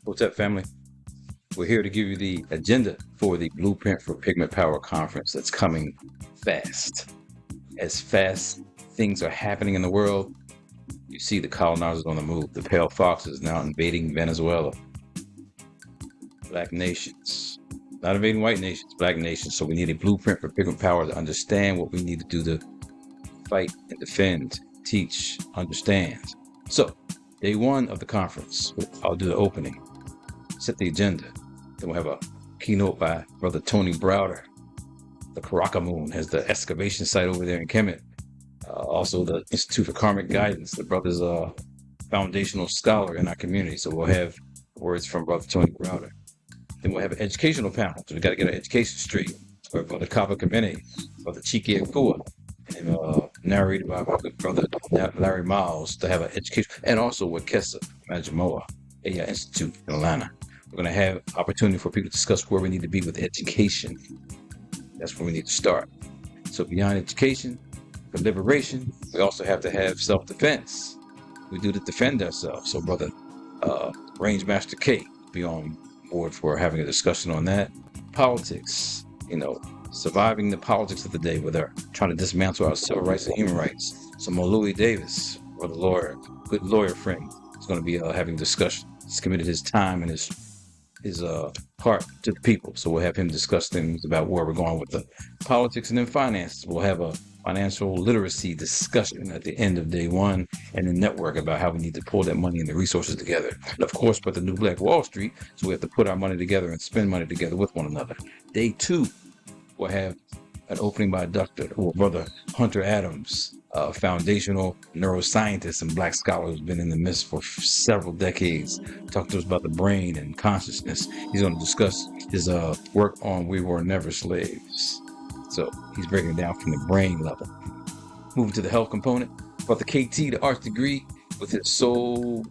Hotep family. We're here to give you the agenda for the Blueprint for Pigment Power Conference that's coming fast. As fast things are happening in the world, you see the colonizers on the move. The pale fox is now invading Venezuela. Black nations, not invading white nations, black nations. So we need a blueprint for pigment power to understand what we need to do to fight and defend, teach, understand. So, day one of the conference, I'll do the opening, set the agenda. Then we'll have a keynote by Brother Tony Browder. The Karaka Moon has the excavation site over there in Kemet. Also, the Institute for Karmic Guidance. The brother's a foundational scholar in our community. So we'll have words from Brother Tony Browder. Then we'll have an educational panel. So we got to get our education straight. For Brother Kaba Kamene, Brother Chike Akua, and narrated by my good brother Larry Miles to have an education, and also Wekesa, Madzimoyo, Institute in Atlanta. We're going to have opportunity for people to discuss where we need to be with education. That's where we need to start. So beyond education, for liberation, we also have to have self-defense. We do to defend ourselves. So brother Range Master K be on board for having a discussion on that. Politics, surviving the politics of the day, where they're trying to dismantle our civil rights and human rights. So Mawuli Davis, or the lawyer, good lawyer friend, is going to be having a discussion. He's committed his time and his heart to the people. So we'll have him discuss things about where we're going with the politics, and then finances. We'll have a financial literacy discussion at the end of day one, and then network about how we need to pull that money and the resources together. And of course, but the new Black Wall Street, so we have to put our money together and spend money together with one another. Day two, we'll have an opening by Dr. or Brother Hunter Adams, a foundational neuroscientist and Black scholar who's been in the midst for several decades, talk to us about the brain and consciousness. He's going to discuss his work on We Were Never Slaves. So he's breaking it down from the brain level. Moving to the health component, Brother KT, the arts degree, with his soul,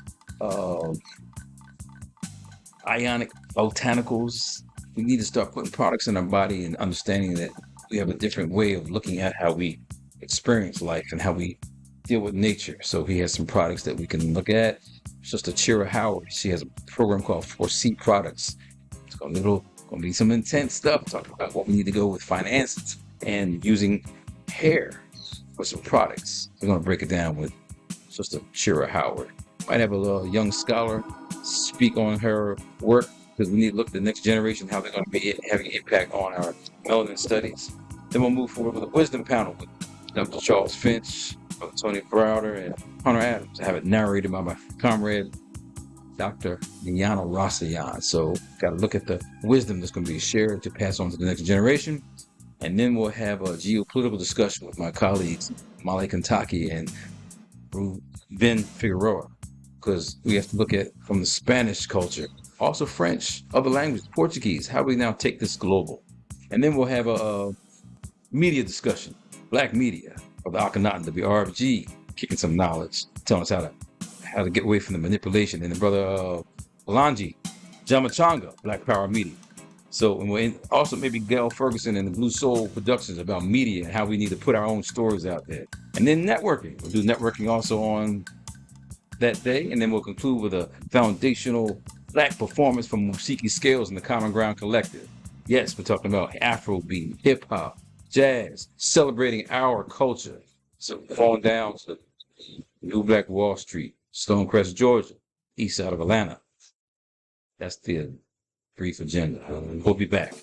Ionic, Botanicals. We need to start putting products in our body and understanding that we have a different way of looking at how we experience life and how we deal with nature. So he has some products that we can look at. Sister Chera Howard, she has a program called Forsee Products. It's going to be some intense stuff, talking about what we need to go with finances and using hair for some products. We're going to break it down with Sister Chera Howard. Might have a little young scholar speak on her work, because we need to look at the next generation, how they're going to be having an impact on our melanin studies. Then we'll move forward with a wisdom panel with Dr. Charles Finch, Brother Tony Browder, and Hunter Adams. I have it narrated by my comrade, Dr. Nia Damali. So got to look at the wisdom that's going to be shared to pass on to the next generation. And then we'll have a geopolitical discussion with my colleagues, Mali Kantaki and Ben Figueroa, because we have to look at from the Spanish culture, also French, other languages, Portuguese, how we now take this global. And then we'll have a media discussion, Black media, of the Akhenaten, WRFG, kicking some knowledge, telling us how to get away from the manipulation. And the brother Kalonji, Jama Changa, Black Power Media. So, and we'll also maybe Gail Ferguson and the Blue Soul Productions about media and how we need to put our own stories out there. And then networking. We'll do networking also on that day. And then we'll conclude with a foundational Black performance from Musiki Scales and the Common Ground Collective. Yes, we're talking about Afrobeat, hip-hop, jazz, celebrating our culture. So falling down to New Black Wall Street, Stonecrest, Georgia, east side of Atlanta. That's the brief agenda. We'll be back.